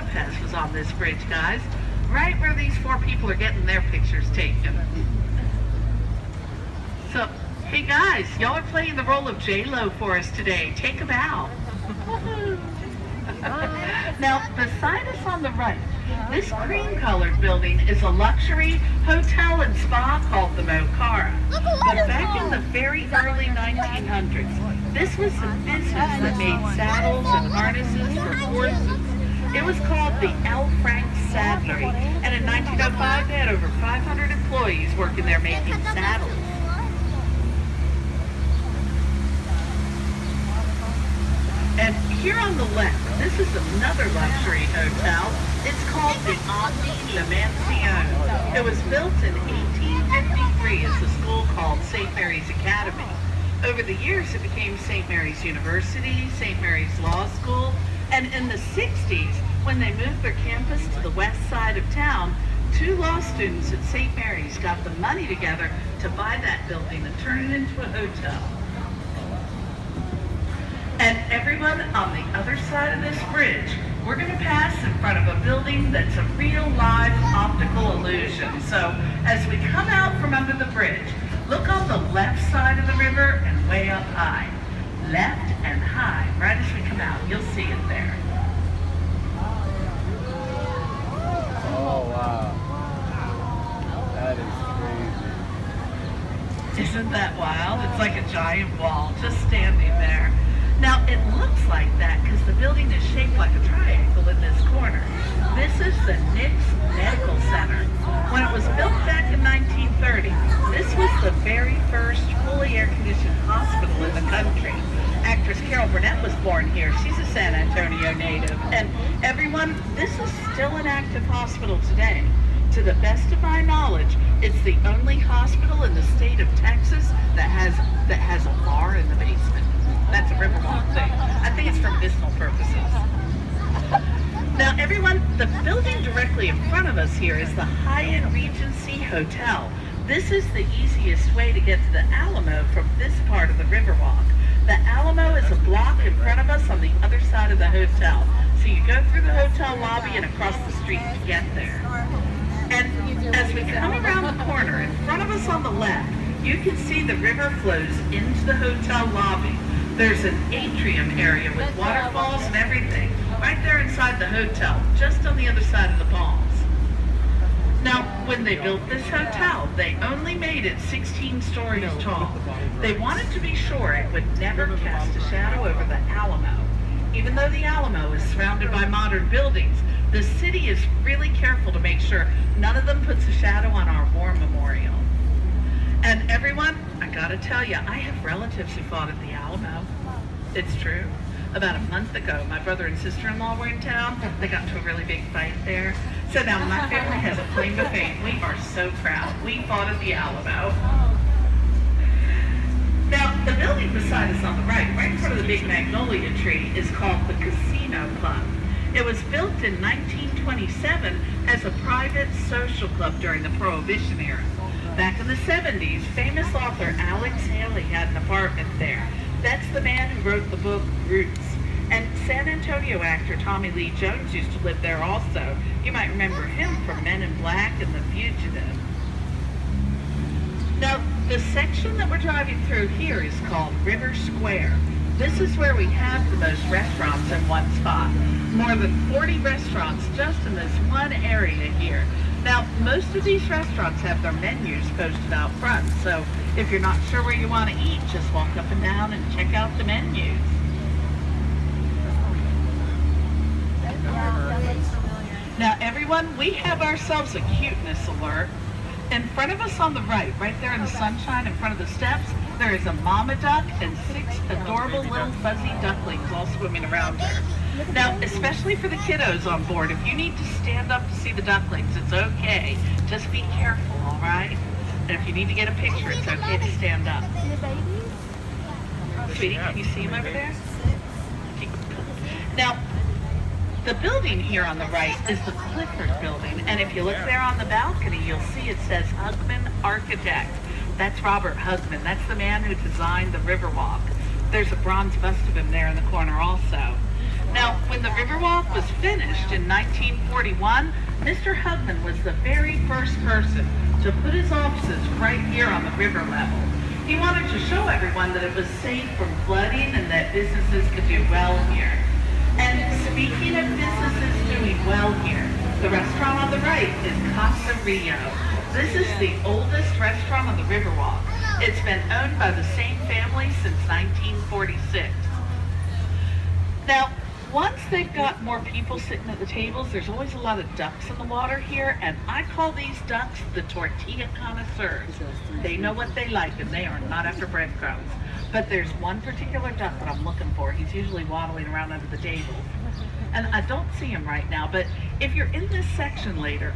Lopez was on this bridge, guys. Right where these four people are getting their pictures taken. So, hey guys, y'all are playing the role of J-Lo for us today. Take them out. Now, beside us on the right, this cream-colored building is a luxury hotel and spa called the Mocara. But back in the very early 1900s, this was a business that made saddles and harnesses for horses. It was called the L. Frank Saddlery, and in 1905 they had over 500 employees working there making saddles. And here on the left, this is another luxury hotel. It's called the Omni La Mansion. It was built in 1853 as a school called St. Mary's Academy. Over the years, it became St. Mary's University, St. Mary's Law School, and in the 60s, when they moved their campus to the west side of town, 2 law students at St. Mary's got the money together to buy that building and turn it into a hotel. And everyone on the other side of this bridge, we're going to pass in front of a building that's a real live optical illusion. So as we come out from under the bridge, look on the left side of the river and way up high. Left and high, right as we come out. You'll see it there. Oh, wow. That is crazy. Isn't that wild? It's like a giant wall just standing there. Now, it looks like that because the building is shaped like a triangle in this corner. This is the Nix Medical Center. When it was built back in 1930, this was the very first fully air-conditioned hospital in the country. Actress Carol Burnett was born here. She's a San Antonio native. And everyone, this is still an active hospital today. To the best of my knowledge, it's the only hospital in the state of Texas that has a bar in the basement. That's a Riverwalk thing. I think it's for medicinal purposes. Now, everyone, the building directly in front of us here is the Hyatt Regency Hotel. This is the easiest way to get to the Alamo from this part of the Riverwalk. The Alamo is a block in front of us on the other side of the hotel. So you go through the hotel lobby and across the street to get there. And as we come around the corner, in front of us on the left, you can see the river flows into the hotel lobby. There's an atrium area with waterfalls and everything right there inside the hotel, just on the other side of the palms. Now, when they built this hotel, they only made it 16 stories tall. They wanted to be sure it would never cast a shadow over the Alamo. Even though the Alamo is surrounded by modern buildings, the city is really careful to make sure none of them puts a shadow on our war memorial. And everyone, I gotta tell you, I have relatives who fought at the Alamo. It's true. About a month ago, my brother and sister-in-law were in town. They got into a really big fight there. So now my family has a claim to fame. We are so proud. We fought at the Alamo. Now, the building beside us on the right in front of the big magnolia tree, is called the Casino Club. It was built in 1927 as a private social club during the Prohibition era. Back in the 70s, famous author Alex Haley had an apartment there. That's the man who wrote the book Roots. And San Antonio actor Tommy Lee Jones used to live there also. You might remember him from Men in Black and The Fugitive. Now, the section that we're driving through here is called River Square. This is where we have the most restaurants in one spot. More than 40 restaurants just in this one area here. Now, most of these restaurants have their menus posted out front, so if you're not sure where you want to eat, just walk up and down and check out the menus. Now, everyone, we have ourselves a cuteness alert. In front of us on the right there in the sunshine in front of the steps, there is a mama duck and 6 adorable little fuzzy ducklings all swimming around her. Now, especially for the kiddos on board, if you need to stand up to see the ducklings, it's okay. Just be careful, all right? And if you need to get a picture, it's okay to stand up. Sweetie, can you see them over there? Now, the building here on the right is the Clifford Building, and if you look there on the balcony, you'll see it says Hugman Architect. That's Robert Hugman. That's the man who designed the Riverwalk. There's a bronze bust of him there in the corner also. Now, when the Riverwalk was finished in 1941, Mr. Hugman was the very first person to put his offices right here on the river level. He wanted to show everyone that it was safe from flooding and that businesses could do well here. And speaking of businesses doing well here, the restaurant on the right is Casa Rio. This is the oldest restaurant on the Riverwalk. It's been owned by the same family since 1946. Now, once they've got more people sitting at the tables, there's always a lot of ducks in the water here, and I call these ducks the tortilla connoisseurs. They know what they like, and they are not after breadcrumbs. But there's one particular duck that I'm looking for. He's usually waddling around under the table. And I don't see him right now, but if you're in this section later,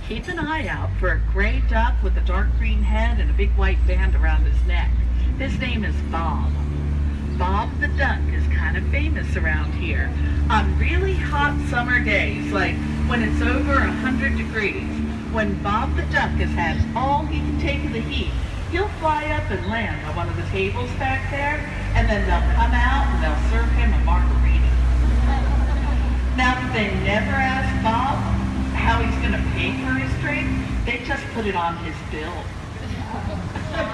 keep an eye out for a gray duck with a dark green head and a big white band around his neck. His name is Bob. Bob the duck is kind of famous around here. On really hot summer days, like when it's over 100 degrees, when Bob the duck has had all he can take of the heat, he'll fly up and land on one of the tables back there, and then they'll come out and they'll serve him a margarita. Now, they never ask Bob how he's going to pay for his drink. They just put it on his bill.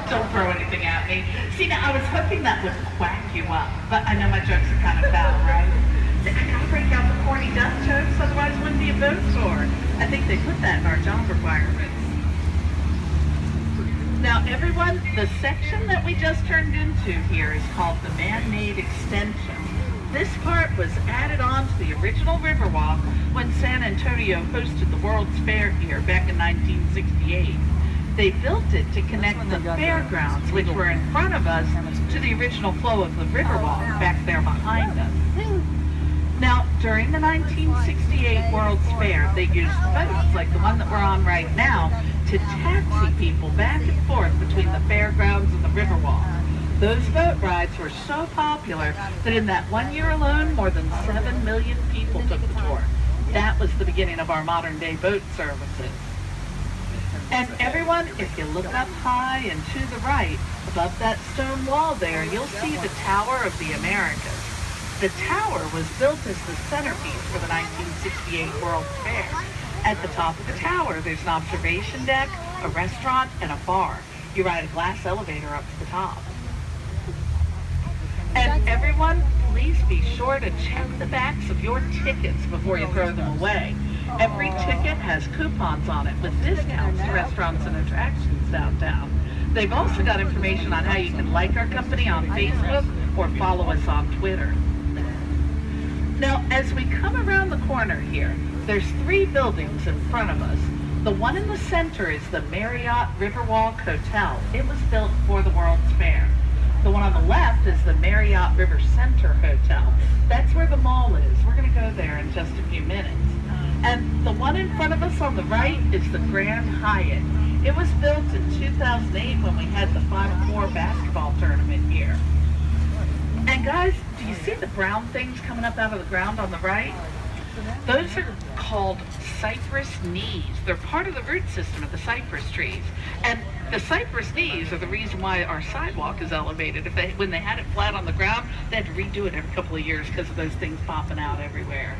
Don't throw anything at me. See, now I was hoping that would quack you up, but I know my jokes are kind of foul, right? I gotta break out the corny duck jokes, otherwise it wouldn't be a boat tour. I think they put that in our job requirements. Now, everyone, the section that we just turned into here is called the man-made extension. This part was added on to the original Riverwalk when San Antonio hosted the World's Fair here back in 1968. They built it to connect the fairgrounds, which were in front of us, to the original flow of the Riverwalk back there behind us. Now, during the 1968 World's Fair, they used boats like the one that we're on right now to taxi people back and forth between the fairgrounds and the Riverwalk. Those boat rides were so popular that in that 1 year alone, more than 7 million people took the tour. That was the beginning of our modern-day boat services. And everyone, if you look up high and to the right, above that stone wall there, you'll see the Tower of the Americas. The tower was built as the centerpiece for the 1968 World's Fair. At the top of the tower, there's an observation deck, a restaurant, and a bar. You ride a glass elevator up to the top. And everyone, please be sure to check the backs of your tickets before you throw them away. Every ticket has coupons on it with discounts to restaurants and attractions downtown. They've also got information on how you can like our company on Facebook or follow us on Twitter. Now, as we come around the corner here, there's 3 buildings in front of us. The one in the center is the Marriott Riverwalk Hotel. It was built for the World's Fair. The one on the left is the Marriott River Center Hotel. That's where the mall is. We're going to go there in just a few minutes. And the one in front of us on the right is the Grand Hyatt. It was built in 2008 when we had the Final Four basketball tournament here. And guys, do you see the brown things coming up out of the ground on the right? Those are called cypress knees. They're part of the root system of the cypress trees. And the cypress knees are the reason why our sidewalk is elevated. When they had it flat on the ground, they had to redo it every couple of years because of those things popping out everywhere.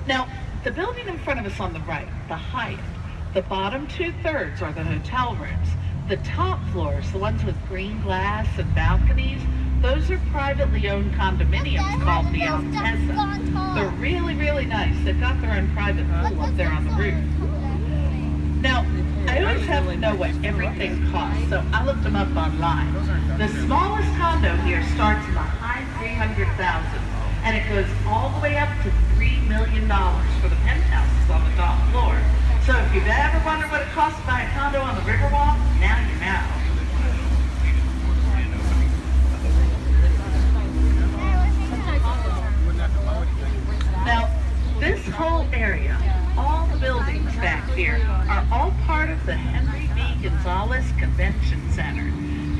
Now, the building in front of us on the right, the Hyatt, the bottom 2/3 are the hotel rooms. The top floors, the ones with green glass and balconies, those are privately owned condominiums called the Altezza. They're really, really nice. They've got their own private pool up there on the roof. Now, I always have to know what everything costs, so I looked them up online. The smallest condo here starts in the high 300,000, and it goes all the way up to $3 million for the penthouses on the top floor. So if you've ever wondered what it costs to buy a condo on the Riverwalk, now you know. Now, this whole area, all the buildings back here, are all part of the Henry B. Gonzalez Convention Center.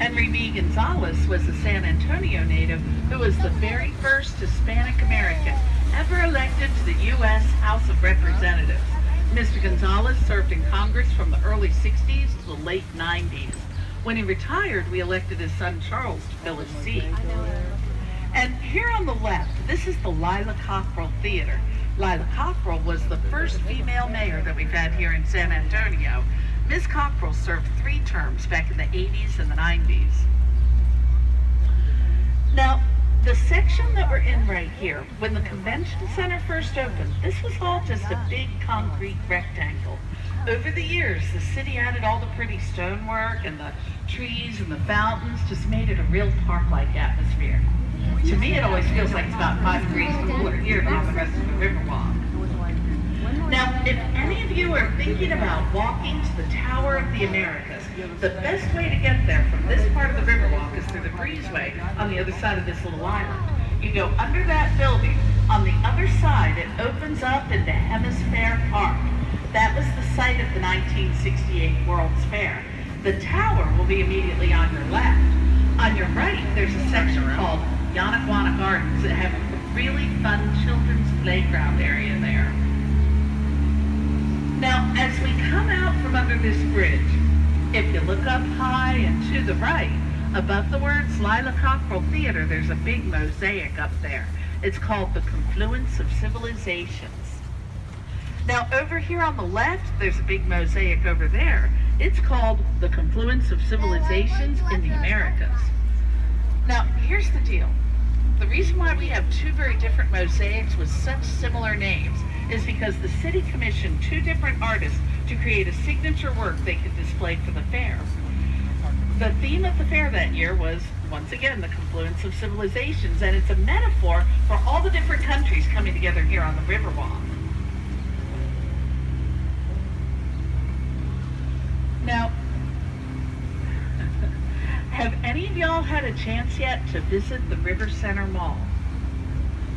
Henry B. Gonzalez was a San Antonio native who was the very first Hispanic American ever elected to the U.S. House of Representatives. Mr. Gonzalez served in Congress from the early 60s to the late 90s. When he retired, we elected his son Charles to fill his seat. And here on the left, this is the Lila Cockrell Theater. Lila Cockrell was the first female mayor that we've had here in San Antonio. Ms. Cockrell served 3 terms back in the 80s and the 90s. Now, the section that we're in right here, when the convention center first opened, this was all just a big concrete rectangle. Over the years, the city added all the pretty stonework and the trees and the fountains, just made it a real park-like atmosphere. To me, it always feels like it's about 5 degrees cooler here than on the rest of the Riverwalk. Now, if any of you are thinking about walking to the Tower of the Americas, the best way to get there from this part of the Riverwalk is through the breezeway on the other side of this little island. You go under that building. On the other side, it opens up into Hemisphere Park. That was the site of the 1968 World's Fair. The tower will be immediately on your left. On your right, there's a section called Yanaguana Gardens that have a really fun children's playground area there. Now, as we come out from under this bridge, if you look up high and to the right, above the words Lila Cockrell Theater, there's a big mosaic up there. It's called the Confluence of Civilizations. Now, over here on the left, there's a big mosaic over there. It's called the Confluence of Civilizations in the Americas. Now, here's the deal. The reason why we have 2 very different mosaics with such similar names is because the city commissioned 2 different artists to create a signature work they could display for the fair. The theme of the fair that year was, once again, the confluence of civilizations, and it's a metaphor for all the different countries coming together here on the Riverwalk. Now, have any of y'all had a chance yet to visit the River Center Mall?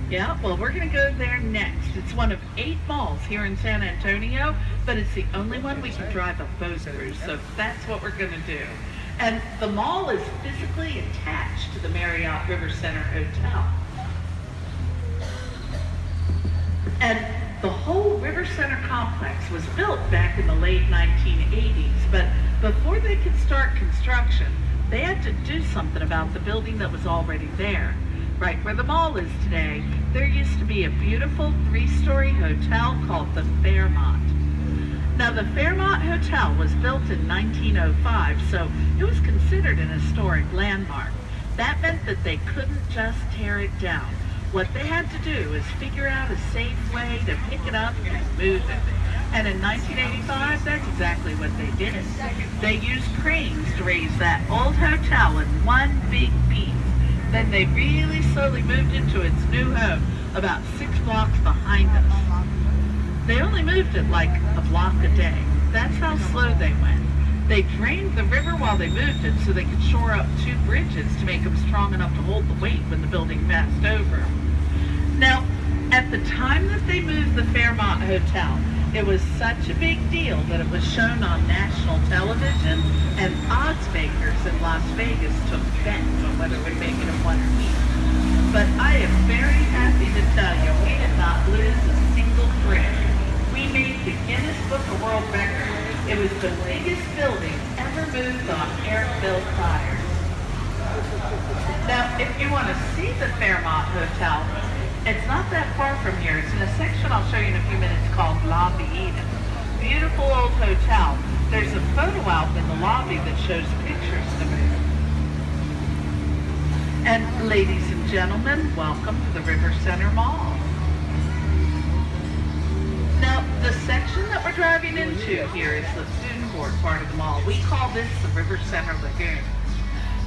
Yeah, well, we're going to go there next. It's one of 8 malls here in San Antonio, but it's the only one we can drive a boat through, so that's what we're going to do. And the mall is physically attached to the Marriott River Center Hotel. And the whole River Center complex was built back in the late 1980s, but before they could start construction, they had to do something about the building that was already there. Right where the mall is today, there used to be a beautiful 3-story hotel called the Fairmont. Now, the Fairmont Hotel was built in 1905, so it was considered an historic landmark. That meant that they couldn't just tear it down. What they had to do is figure out a safe way to pick it up and move it. And in 1985, that's exactly what they did. They used cranes to raise that old hotel in one big piece. Then they really slowly moved into its new home about 6 blocks behind us. They only moved it like a block a day. That's how slow they went. They drained the river while they moved it so they could shore up 2 bridges to make them strong enough to hold the weight when the building passed over. Now, at the time that they moved the Fairmont Hotel, it was such a big deal that it was shown on national television, and odds makers in Las Vegas took bets on whether it would make it a one-piece. But I am very happy to tell you we did not lose a single brick. We made the Guinness Book of World Records. It was the biggest building ever moved on air-filled tires. Now, if you want to see the Fairmont Hotel, it's not that far from here. It's in a section I'll show you in a few minutes called Lobby Eden. Beautiful old hotel. There's a photo album in the lobby that shows pictures of it. And ladies and gentlemen, welcome to the River Center Mall. Now, the section that we're driving into here is the food court part of the mall. We call this the River Center Lagoon.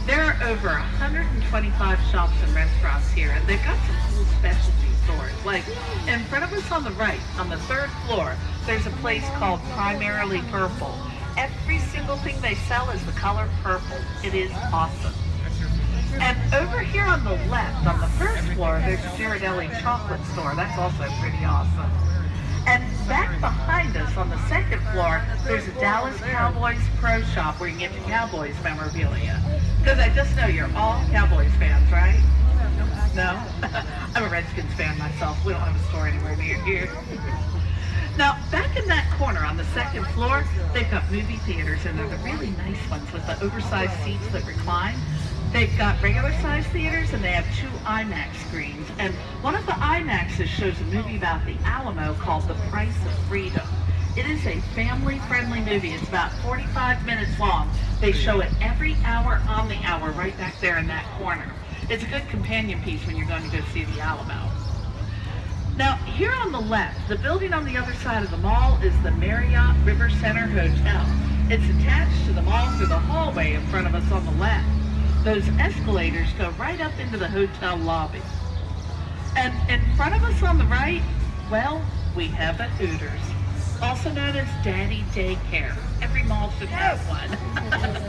There are over 125 shops and restaurants here, and they've got some cool specialty stores. Like, in front of us on the right, on the 3rd floor, there's a place called Primarily Purple. Every single thing they sell is the color purple. It is awesome. And over here on the left, on the 1st floor, there's a Ghirardelli chocolate store. That's also pretty awesome. And back behind us on the 2nd floor, there's a Dallas Cowboys Pro Shop where you can get your Cowboys memorabilia. Because I just know you're all Cowboys fans, right? No? I'm a Redskins fan myself. We don't have a store anywhere near here. Now, back in that corner on the 2nd floor, they've got movie theaters, and they're the really nice ones with the oversized seats that recline. They've got regular size theaters and they have 2 IMAX screens. And one of the IMAXs shows a movie about the Alamo called The Price of Freedom. It is a family-friendly movie. It's about 45 minutes long. They show it every hour on the hour right back there in that corner. It's a good companion piece when you're going to go see the Alamo. Now, here on the left, the building on the other side of the mall is the Marriott River Center Hotel. It's attached to the mall through the hallway in front of us on the left. Those escalators go right up into the hotel lobby. And in front of us on the right, well, we have a Hooters, also known as Daddy Daycare. Every mall should have one.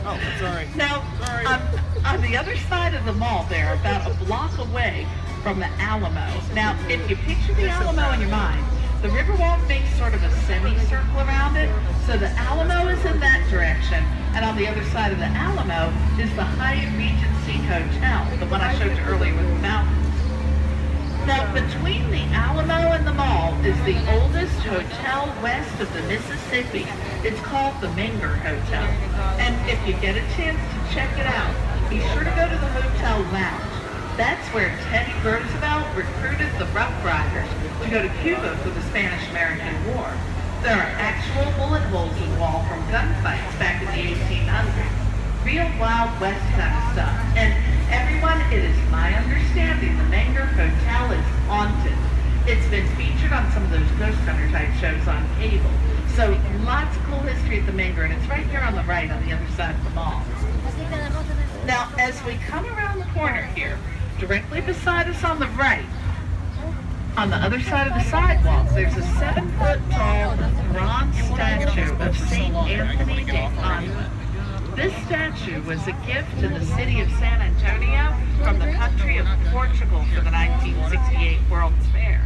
Oh, sorry. Now, on the other side of the mall there, about a block away from the Alamo. Now, if you picture the Alamo in your mind, the Riverwalk makes sort of a semicircle around it, so the Alamo is in that direction, and on the other side of the Alamo is the Hyatt Regency Hotel, the one I showed you earlier with the mountains. Now, between the Alamo and the mall is the oldest hotel west of the Mississippi. It's called the Menger Hotel, and if you get a chance to check it out, be sure to go to the hotel lounge. That's where Teddy Roosevelt recruited the Rough Riders to go to Cuba for the Spanish-American War. There are actual bullet holes in the wall from gunfights back in the 1800s. Real Wild West kind of stuff. And everyone, it is my understanding the Menger Hotel is haunted. It's been featured on some of those ghost hunter type shows on cable. So lots of cool history at the Menger, and it's right here on the right on the other side of the mall. Now, as we come around the corner here, directly beside us on the right, on the other side of the sidewalk, there's a 7-foot-tall bronze statue of St. Anthony de Padua. This statue was a gift to the city of San Antonio from the country of Portugal for the 1968 World's Fair.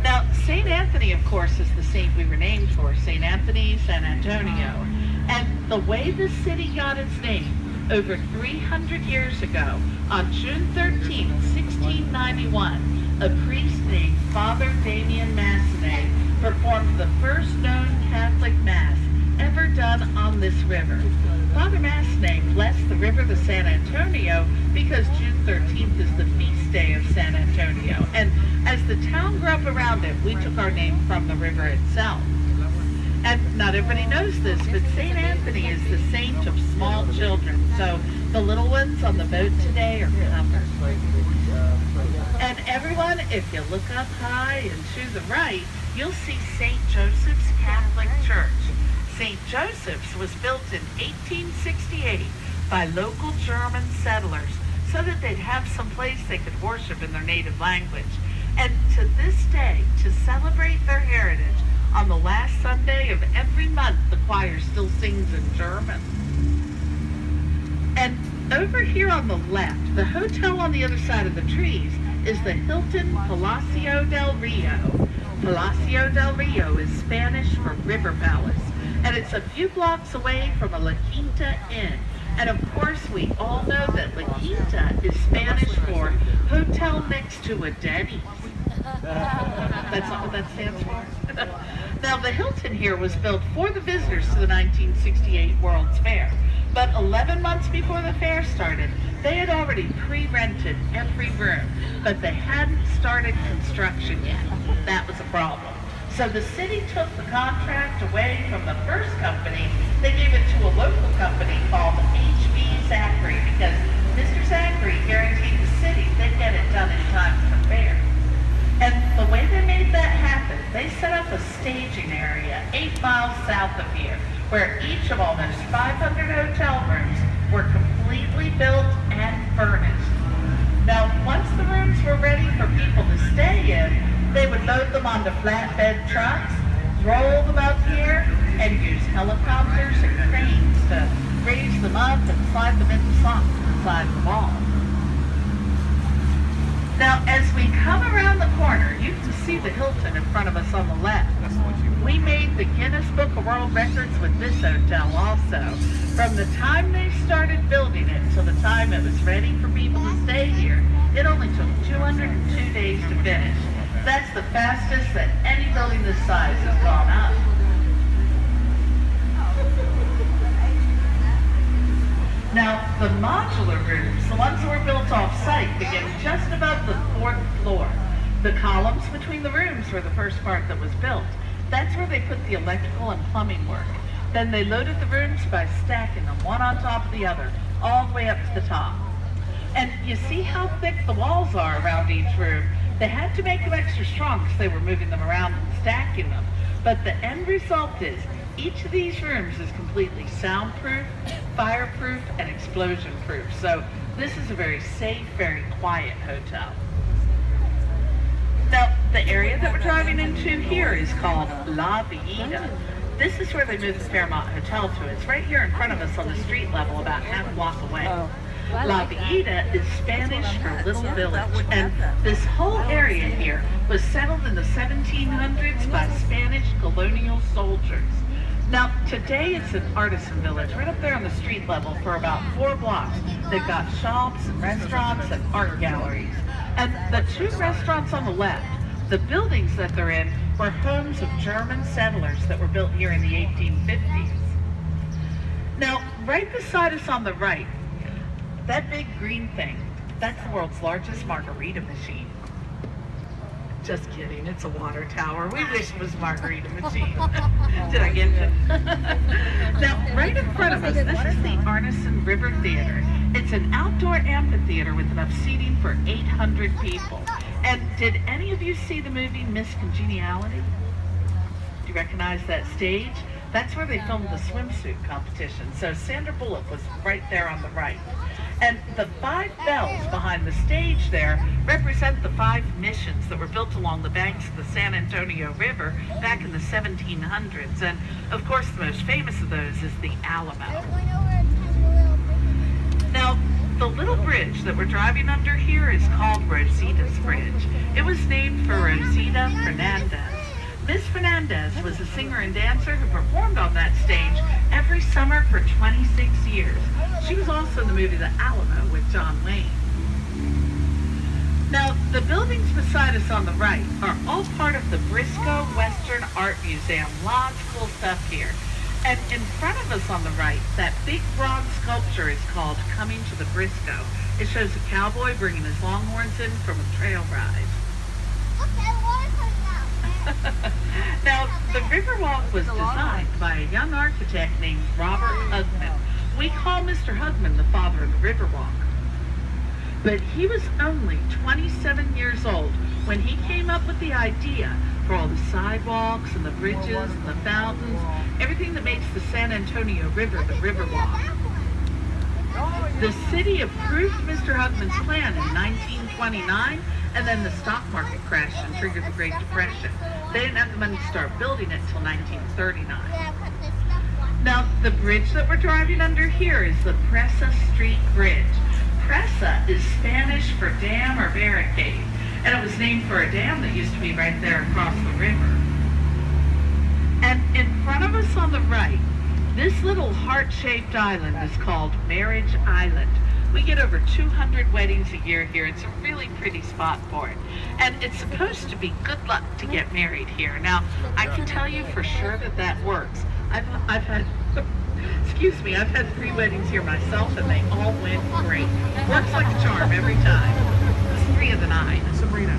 Now, St. Anthony, of course, is the saint we were named for, St. Anthony, San Antonio. And the way this city got its name, over 300 years ago, on June 13, 1691, a priest named Father Damien Massenet performed the first known Catholic Mass ever done on this river. Father Massenet blessed the river the San Antonio because June 13th is the feast day of San Antonio. And as the town grew up around it, we took our name from the river itself. And not everybody knows this, but St. Anthony is the saint of small children. So the little ones on the boat today are covered. And everyone, if you look up high and to the right, you'll see St. Joseph's Catholic Church. St. Joseph's was built in 1868 by local German settlers so that they'd have some place they could worship in their native language. And to this day, to celebrate their heritage, on the last Sunday of every month, the choir still sings in German. And over here on the left, the hotel on the other side of the trees is the Hilton Palacio del Rio. Palacio del Rio is Spanish for River Palace, and it's a few blocks away from a La Quinta Inn. And of course, we all know that La Quinta is Spanish for hotel next to a Denny's. That's not what that stands for. Now, the Hilton here was built for the visitors to the 1968 World's Fair. But 11 months before the fair started, they had already pre-rented every room, but they hadn't started construction yet. That was a problem. So the city took the contract away from the first company. They gave it to a local company called H.B. Zachary because Mr. Zachary guaranteed the city they'd get it done in time for the fair. And the way they made that happen, they set up a staging area 8 miles south of here, where each of almost 500 hotel rooms were completely built and furnished. Now, once the rooms were ready for people to stay in, they would load them onto flatbed trucks, roll them up here, and use helicopters and cranes to raise them up and slide them into slots inside the wall. Now, as we come around the corner, you can see the Hilton in front of us on the left. We made the Guinness Book of World Records with this hotel also. From the time they started building it to the time it was ready for people to stay here, it only took 202 days to finish. That's the fastest that any building this size has gone up. Now, the modular rooms, the ones that were built off-site, begin just above the 4th floor. The columns between the rooms were the first part that was built. That's where they put the electrical and plumbing work. Then they loaded the rooms by stacking them one on top of the other, all the way up to the top. And you see how thick the walls are around each room. They had to make them extra strong because they were moving them around and stacking them. But the end result is each of these rooms is completely soundproof, fireproof, and explosion-proof. So this is a very safe, very quiet hotel. Now, the area that we're driving into here is called La Vida. This is where they moved the Fairmont Hotel to. It's right here in front of us on the street level, about half a block away. La Vida is Spanish for little village, and this whole area here was settled in the 1700s by Spanish colonial soldiers. Now, today it's an artisan village right up there on the street level for about 4 blocks. They've got shops and restaurants and art galleries. And the 2 restaurants on the left, the buildings that they're in, were homes of German settlers that were built here in the 1850s. Now, right beside us on the right, that big green thing, that's the world's largest margarita machine. Just kidding, it's a water tower. We wish it was margarita machine. Did I get you? Now, right in front of us, this is the Arneson River Theater. It's an outdoor amphitheater with enough seating for 800 people. And did any of you see the movie Miss Congeniality? Do you recognize that stage? That's where they filmed the swimsuit competition. So Sandra Bullock was right there on the right. And the 5 bells behind the stage there represent the 5 missions that were built along the banks of the San Antonio River back in the 1700s. And of course, the most famous of those is the Alamo. Now, the little bridge that we're driving under here is called Rosita's Bridge. It was named for Rosita Fernandez. Miss Fernandez was a singer and dancer who performed on that stage every summer for 26 years. She was also in the movie The Alamo with John Wayne. Now, the buildings beside us on the right are all part of the Briscoe Western Art Museum. Lots of cool stuff here. And in front of us on the right, that big bronze sculpture is called Coming to the Briscoe. It shows a cowboy bringing his longhorns in from a trail ride. Now, the Riverwalk was designed by a young architect named Robert Hugman. We call Mr. Hugman the father of the Riverwalk. But he was only 27 years old when he came up with the idea for all the sidewalks and the bridges and the fountains, everything that makes the San Antonio River the Riverwalk. The city approved Mr. Hugman's plan in 1929, and then the stock market crashed and triggered the Great Depression. They didn't have the money to start building it until 1939. Now, the bridge that we're driving under here is the Presa Street Bridge. Presa is Spanish for dam or barricade, and it was named for a dam that used to be right there across the river. And in front of us on the right, this little heart-shaped island is called Marriage Island. We get over 200 weddings a year here. It's a really pretty spot for it. And it's supposed to be good luck to get married here. Now, I can tell you for sure that that works. I've had, excuse me, I've had 3 weddings here myself, and they all went great. Works like a charm every time. It's 3 of the 9. Sabrina.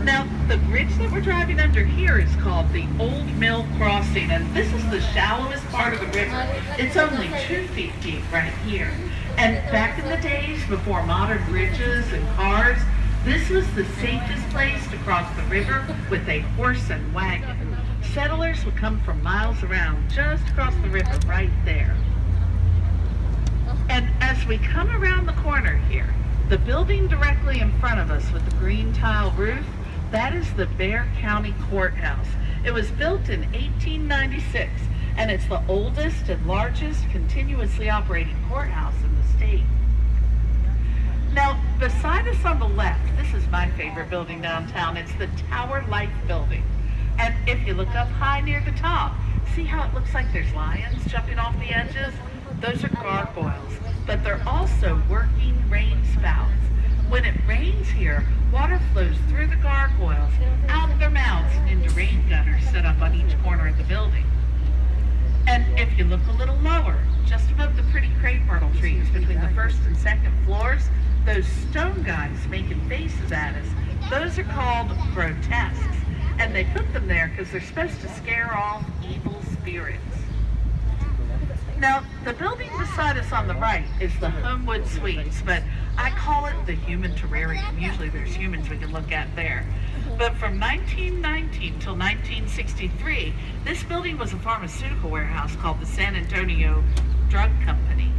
Now, the bridge that we're driving under here is called the Old Mill Crossing, and this is the shallowest part of the river. It's only 2 feet deep right here. And back in the days before modern bridges and cars, this was the safest place to cross the river with a horse and wagon. Settlers would come from miles around just across the river right there. And as we come around the corner here, the building directly in front of us with the green tile roof, that is the Bexar County Courthouse. It was built in 1896, and it's the oldest and largest continuously operating courthouse in the state. Now, beside us on the left, this is my favorite building downtown. It's the Tower Life Building. And if you look up high near the top, see how it looks like there's lions jumping off the edges? Those are gargoyles, but they're also working rain spouts. When it rains here, water flows through the gargoyles, out of their mouths, and into rain gutters set up on each corner of the building. And And if you look a little lower, just above the pretty crepe myrtle trees between the first and second floors, those stone guys making faces at us, those are called grotesques. And they put them there because they're supposed to scare off evil spirits. Now, the building beside us on the right is the Homewood Suites, but I call it the human terrarium. Usually there's humans we can look at there. But from 1919 till 1963, this building was a pharmaceutical warehouse called the San Antonio Drug Company.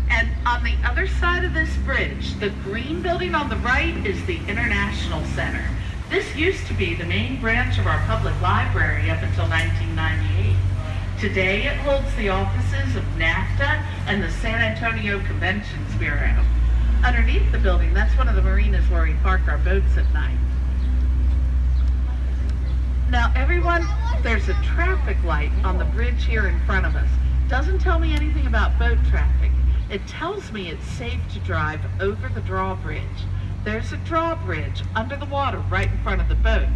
And on the other side of this bridge, the green building on the right is the International Center. This used to be the main branch of our public library up until 1998. Today it holds the offices of NAFTA and the San Antonio Conventions Bureau. Underneath the building, that's one of the marinas where we park our boats at night. Now everyone, there's a traffic light on the bridge here in front of us. Doesn't tell me anything about boat traffic. It tells me it's safe to drive over the drawbridge. There's a drawbridge under the water right in front of the boat.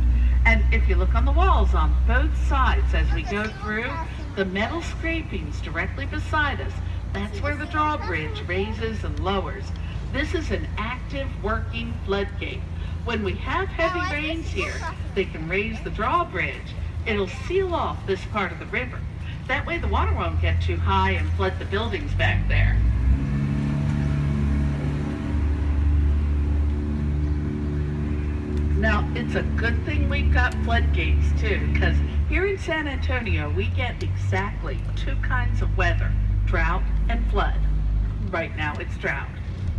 And if you look on the walls on both sides as we go through, the metal scrapings directly beside us, that's where the drawbridge raises and lowers. This is an active working floodgate. When we have heavy rains here, they can raise the drawbridge. It'll seal off this part of the river. That way the water won't get too high and flood the buildings back there. Now, it's a good thing we've got floodgates too, because here in San Antonio, we get exactly two kinds of weather, drought and flood. Right now, it's drought.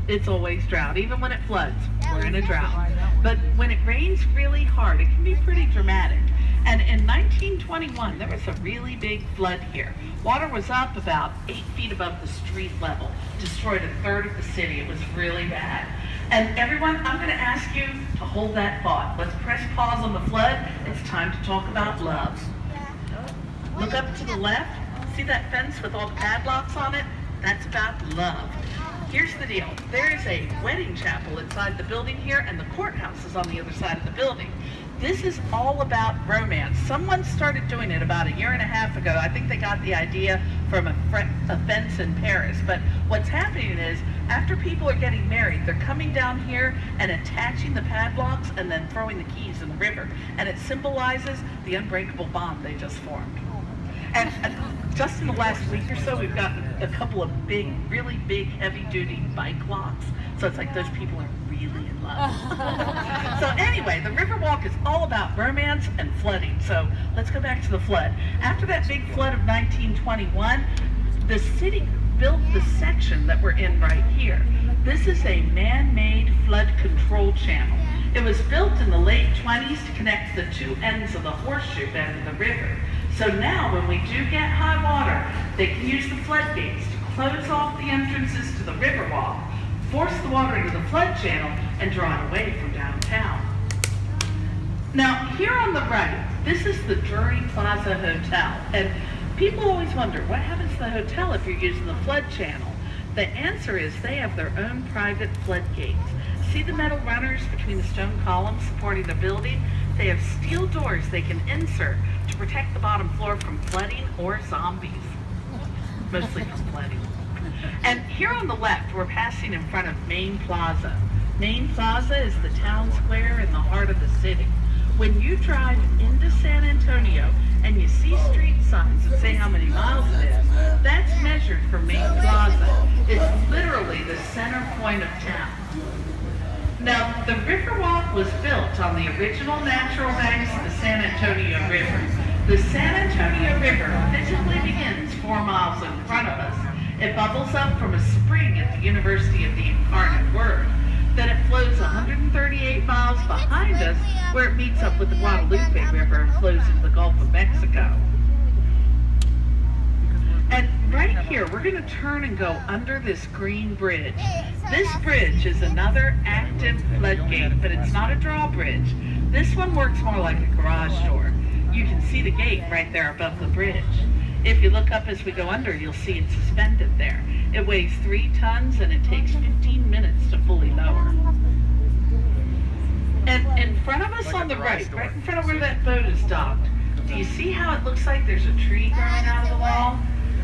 It's always drought. Even when it floods, we're in a drought. But when it rains really hard, it can be pretty dramatic. And in 1921, there was a really big flood here. Water was up about 8 feet above the street level, destroyed a third of the city. It was really bad. And everyone, I'm going to ask you to hold that thought. Let's press pause on the flood. It's time to talk about love. Look up to the left. See that fence with all the padlocks on it? That's about love. Here's the deal. There is a wedding chapel inside the building here, and the courthouse is on the other side of the building. This is all about romance. Someone started doing it about 1.5 years ago. I think they got the idea from a fence in Paris. But what's happening is, after people are getting married, they're coming down here and attaching the padlocks and then throwing the keys in the river. And it symbolizes the unbreakable bond they just formed. And just in the last week or so, we've gotten a couple of big, really big, heavy-duty bike locks. So it's like those people are really in love. So anyway, the Riverwalk is all about romance and flooding. So let's go back to the flood. After that big flood of 1921, the city built the section that we're in right here. This is a man-made flood control channel. It was built in the late 20s to connect the two ends of the horseshoe bed of the river. So now when we do get high water, they can use the floodgates to close off the entrances to the Riverwalk, force the water into the flood channel, and draw it away from downtown. Now, here on the right, this is the Drury Plaza Hotel. And people always wonder, what happens to the hotel if you're using the flood channel? The answer is they have their own private floodgates. See the metal runners between the stone columns supporting the building? They have steel doors they can insert to protect the bottom floor from flooding or zombies. Mostly from flooding. And here on the left, we're passing in front of Main Plaza. Main Plaza is the town square in the heart of the city. When you drive into San Antonio and you see street signs that say how many miles it is, that's measured from Main Plaza. It's literally the center point of town. Now, the Riverwalk was built on the original natural banks of the San Antonio River. The San Antonio River physically begins 4 miles in front of us. It bubbles up from a spring at the University of the Incarnate Word. Then it flows 138 miles behind us, where it meets up with the Guadalupe River and flows into the Gulf of Mexico. And right here, we're going to turn and go under this green bridge. This bridge is another active floodgate, but it's not a drawbridge. This one works more like a garage door. You can see the gate right there above the bridge. If you look up as we go under, you'll see it's suspended there. It weighs 3 tons and it takes 15 minutes to fully lower. And in front of us on the right in front of where that boat is docked, Do you see how it looks like there's a tree growing out of the wall?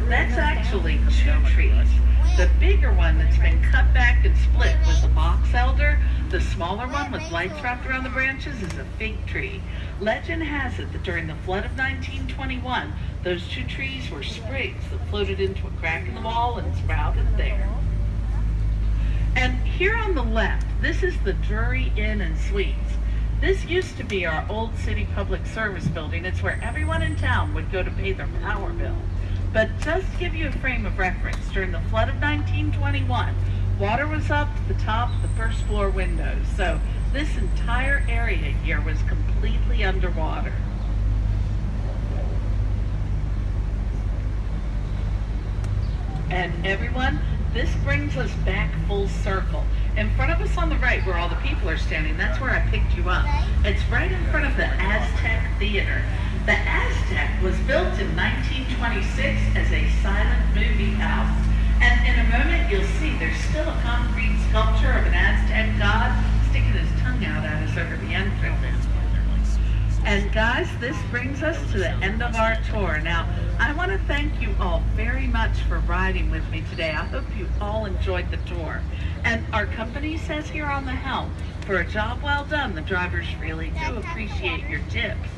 That's actually 2 trees. The bigger one that's been cut back and split was a box elder. The smaller one with lights wrapped around the branches is a fig tree. Legend has it that during the flood of 1921, those 2 trees were sprigs that floated into a crack in the wall and sprouted there. And here on the left, this is the Drury Inn and Suites. This used to be our old city public service building. It's where everyone in town would go to pay their power bill. But just to give you a frame of reference, during the flood of 1921, water was up to the top of the first floor windows. So this entire area here was completely underwater. And everyone, this brings us back full circle. In front of us on the right, where all the people are standing, that's where I picked you up. It's right in front of the Aztec Theater. The Aztec was built in 1926 as a silent movie house. And in a moment, you'll see there's still a concrete sculpture of an Aztec god sticking his tongue out at us over the entrance. And guys, this brings us to the end of our tour. Now, I want to thank you all very much for riding with me today. I hope you all enjoyed the tour. And our company says here on the helm, for a job well done, the drivers really do appreciate your tips.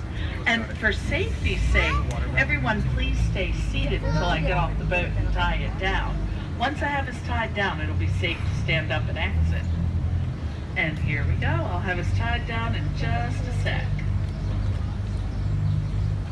And for safety's sake, everyone please stay seated until I get off the boat and tie it down. Once I have us tied down, it'll be safe to stand up and exit. And here we go. I'll have us tied down in just a sec.